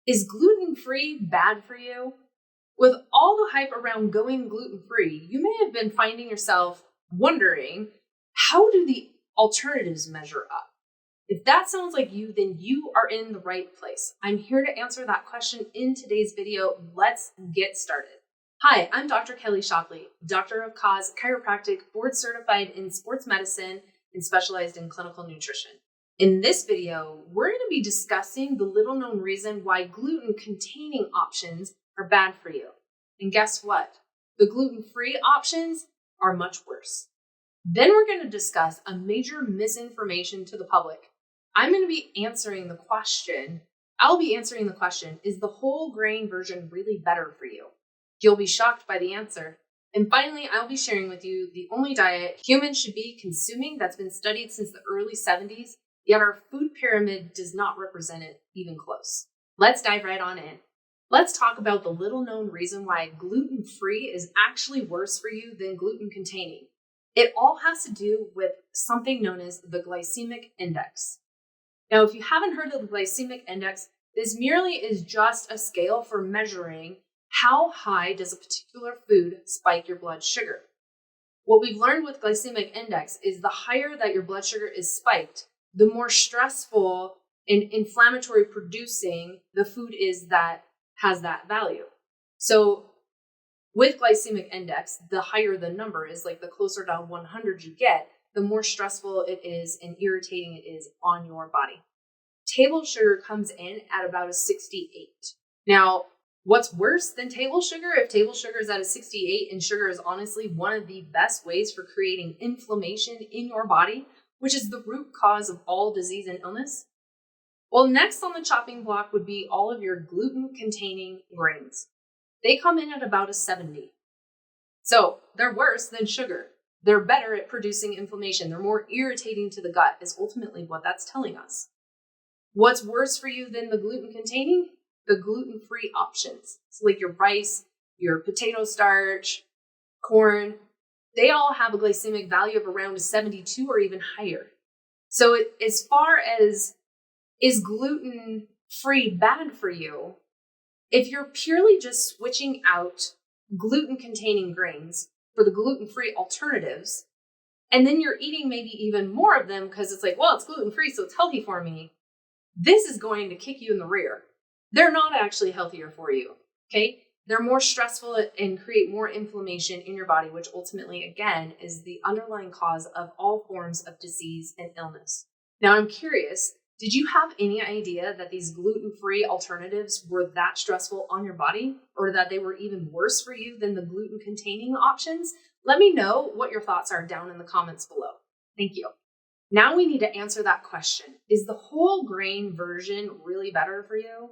Is gluten-free bad for you? With all the hype around going gluten-free, you may have been finding yourself wondering, how do the alternatives measure up? If that sounds like you, then you are in the right place. I'm here to answer that question in today's video. Let's get started. Hi, I'm Dr. Kelly Shockley, Doctor of Cause Chiropractic, board certified in sports medicine and specialized in clinical nutrition. In this video, we're going to be discussing the little known reason why gluten-containing options are bad for you. And guess what? The gluten-free options are much worse. Then we're going to discuss a major misinformation to the public. I'm going to be answering the question, is the whole grain version really better for you? You'll be shocked by the answer. And finally, I'll be sharing with you the only diet humans should be consuming that's been studied since the early 70s, yet our food pyramid does not represent it even close. Let's dive right on in. Let's talk about the little known reason why gluten-free is actually worse for you than gluten-containing. It all has to do with something known as the glycemic index. Now, if you haven't heard of the glycemic index, this merely is just a scale for measuring how high does a particular food spike your blood sugar. What we've learned with glycemic index is the higher that your blood sugar is spiked, the more stressful and inflammatory producing the food is that has that value. So with glycemic index, the higher the number is, like the closer to 100 you get, the more stressful it is and irritating it is on your body. Table sugar comes in at about a 68. Now, what's worse than table sugar? If table sugar is at a 68, and sugar is honestly one of the best ways for creating inflammation in your body, which is the root cause of all disease and illness. Well, next on the chopping block would be all of your gluten-containing grains. They come in at about a 70. So they're worse than sugar. They're better at producing inflammation. They're more irritating to the gut, is ultimately what that's telling us. What's worse for you than the gluten-containing? The gluten-free options. So like your rice, your potato starch, corn, they all have a glycemic value of around a 72 or even higher. So as far as is gluten-free bad for you, if you're purely just switching out gluten-containing grains for the gluten-free alternatives, and then you're eating maybe even more of them because it's like, well, it's gluten-free, so it's healthy for me, this is going to kick you in the rear. They're not actually healthier for you, okay? They're more stressful and create more inflammation in your body, which ultimately, again, is the underlying cause of all forms of disease and illness. Now, I'm curious, did you have any idea that these gluten-free alternatives were that stressful on your body, or that they were even worse for you than the gluten-containing options? Let me know what your thoughts are down in the comments below. Thank you. Now we need to answer that question. Is the whole grain version really better for you?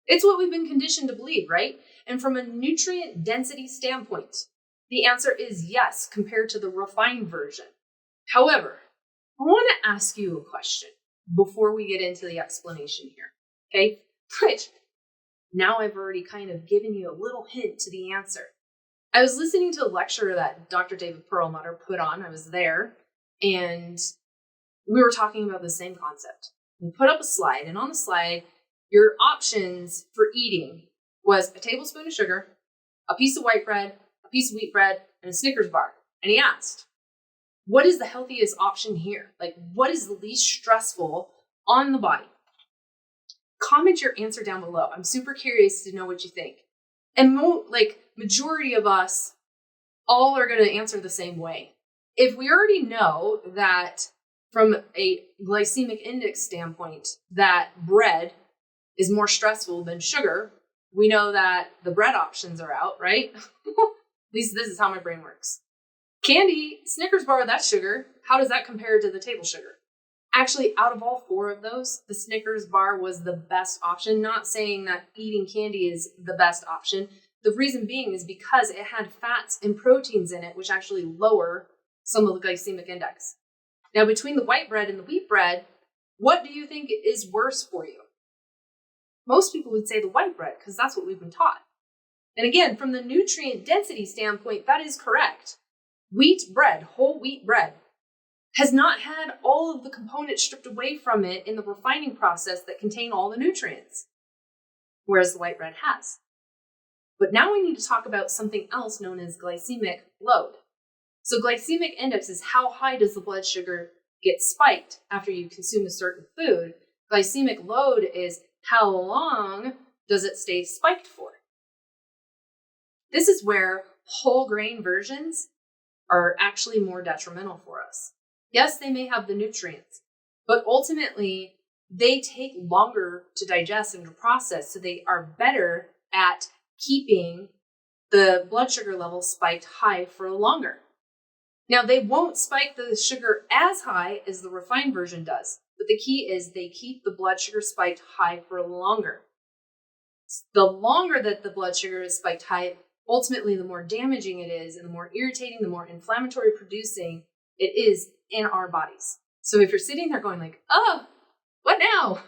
It's what we've been conditioned to believe, right? And from a nutrient density standpoint, the answer is yes, compared to the refined version. However, I want to ask you a question before we get into the explanation here, okay? Which, now I've already kind of given you a little hint to the answer. I was listening to a lecture that Dr. David Perlmutter put on. I was there, and we were talking about the same concept. We put up a slide, and on the slide, your options for eating was a tablespoon of sugar, a piece of white bread, a piece of wheat bread, and a Snickers bar. And he asked, what is the healthiest option here? Like, what is the least stressful on the body? Comment your answer down below. I'm super curious to know what you think. And majority of us all are going to answer the same way. If we already know that from a glycemic index standpoint, that bread is more stressful than sugar, we know that the bread options are out, right? At least this is how my brain works. Candy, Snickers bar, that's sugar. How does that compare to the table sugar? Actually, out of all four of those, the Snickers bar was the best option. Not saying that eating candy is the best option. The reason being is because it had fats and proteins in it, which actually lower some of the glycemic index. Now, between the white bread and the wheat bread, what do you think is worse for you? Most people would say the white bread, because that's what we've been taught. And again, from the nutrient density standpoint, that is correct. Wheat bread, whole wheat bread, has not had all of the components stripped away from it in the refining process that contain all the nutrients. whereas the white bread has. But now we need to talk about something else known as glycemic load. So glycemic index is how high does the blood sugar get spiked after you consume a certain food. Glycemic load is how long does it stay spiked for. This is where whole grain versions are actually more detrimental for us. Yes, they may have the nutrients, but ultimately they take longer to digest and to process, so they are better at keeping the blood sugar level spiked high for longer. Now, they won't spike the sugar as high as the refined version does, but the key is they keep the blood sugar spiked high for longer. The longer that the blood sugar is spiked high, ultimately the more damaging it is, and the more irritating, the more inflammatory producing it is in our bodies. So if you're sitting there going like, oh, what now?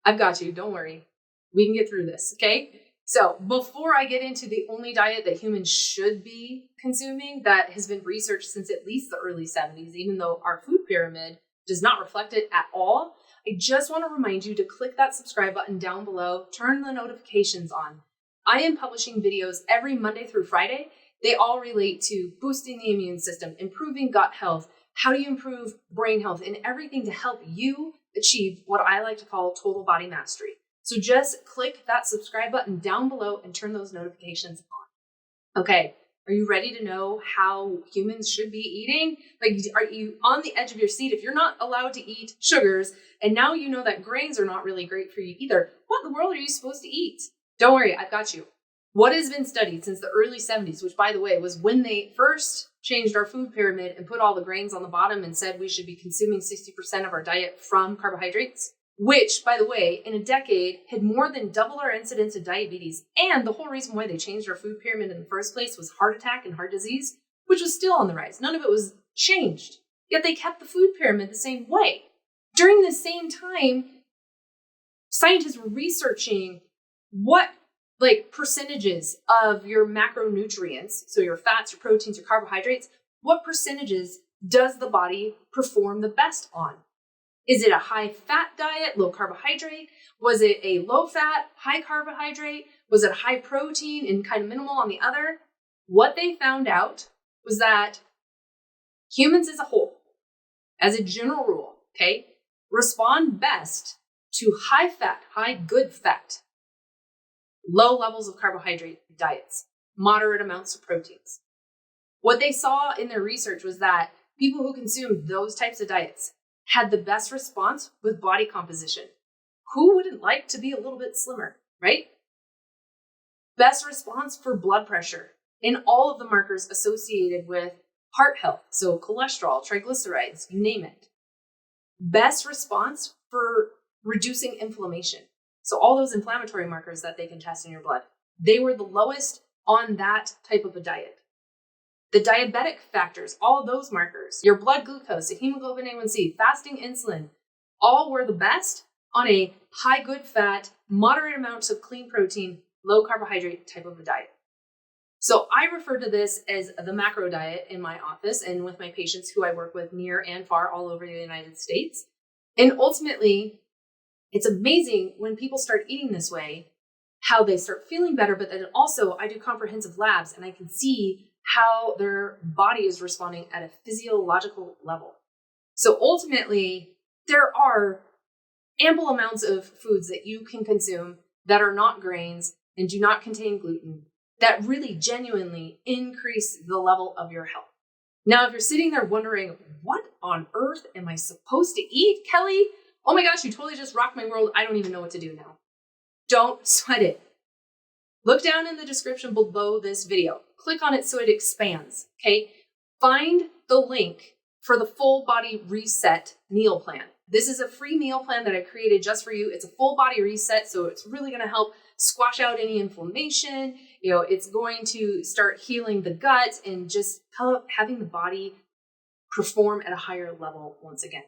I've got you, don't worry. We can get through this, okay? So before I get into the only diet that humans should be consuming that has been researched since at least the early 70s, even though our food pyramid does not reflect it at all, I just want to remind you to click that subscribe button down below, turn the notifications on. I am publishing videos every Monday through Friday. They all relate to boosting the immune system, improving gut health, how do you improve brain health, and everything to help you achieve what I like to call total body mastery. So just click that subscribe button down below and turn those notifications on. Okay, are you ready to know how humans should be eating? Like, are you on the edge of your seat? If you're not allowed to eat sugars, and now you know that grains are not really great for you either, what in the world are you supposed to eat? Don't worry, I've got you. What has been studied since the early 70s, which by the way was when they first changed our food pyramid and put all the grains on the bottom and said we should be consuming 60% of our diet from carbohydrates, which, by the way, in a decade had more than doubled our incidence of diabetes. And the whole reason why they changed our food pyramid in the first place was heart attack and heart disease, which was still on the rise. None of it was changed. Yet they kept the food pyramid the same way. During the same time, scientists were researching what percentages of your macronutrients, so your fats, your proteins, your carbohydrates, what percentages does the body perform the best on? Is it a high fat diet, low carbohydrate? Was it a low fat, high carbohydrate? Was it high protein and kind of minimal on the other? What they found out was that humans as a whole, as a general rule, okay, respond best to high fat, high good fat, low levels of carbohydrate diets, moderate amounts of proteins. What they saw in their research was that people who consumed those types of diets had the best response with body composition. Who wouldn't like to be a little bit slimmer, right? Best response for blood pressure and all of the markers associated with heart health, so cholesterol, triglycerides, you name it. Best response for reducing inflammation. So all those inflammatory markers that they can test in your blood, they were the lowest on that type of a diet. The diabetic factors, all of those markers, your blood glucose, the hemoglobin A1C, fasting insulin, all were the best on a high good fat, moderate amounts of clean protein, low carbohydrate type of a diet. So I refer to this as the macro diet in my office and with my patients who I work with near and far all over the United States. And ultimately, it's amazing when people start eating this way, how they start feeling better, but then also I do comprehensive labs and I can see how their body is responding at a physiological level. So ultimately, there are ample amounts of foods that you can consume that are not grains and do not contain gluten that really genuinely increase the level of your health. Now, if you're sitting there wondering, what on earth am I supposed to eat, Kelly? Oh my gosh, you totally just rocked my world. I don't even know what to do now. Don't sweat it. Look down in the description below this video. Click on it so it expands, okay? Find the link for the full body reset meal plan. This is a free meal plan that I created just for you. It's a full body reset, so it's really gonna help squash out any inflammation. It's going to start healing the gut and just help having the body perform at a higher level once again.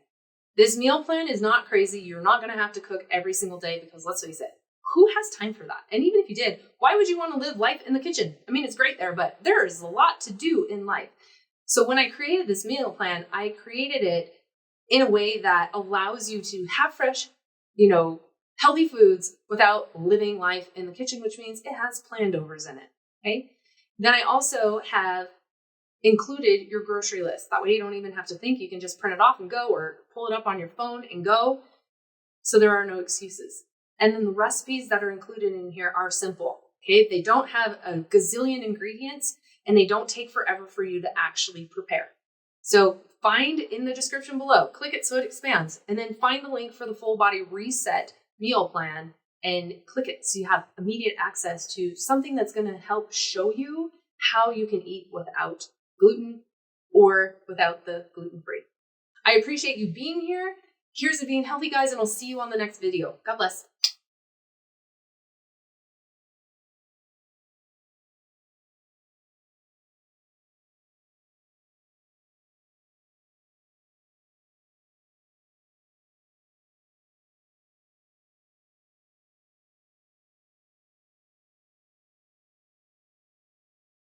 This meal plan is not crazy. You're not gonna have to cook every single day because let's face it, who has time for that? And even if you did, why would you want to live life in the kitchen? I mean, it's great there, but there is a lot to do in life. So when I created this meal plan, I created it in a way that allows you to have fresh, healthy foods without living life in the kitchen, which means it has Plandovers in it. Okay. Then I also have included your grocery list. That way you don't even have to think. You can just print it off and go, or pull it up on your phone and go. So there are no excuses. And then the recipes that are included in here are simple. Okay. They don't have a gazillion ingredients and they don't take forever for you to actually prepare. So find in the description below, click it so it expands, and then find the link for the full body reset meal plan and click it so you have immediate access to something that's going to help show you how you can eat without gluten or without the gluten-free. I appreciate you being here. Here's to being healthy, guys, and I'll see you on the next video. God bless.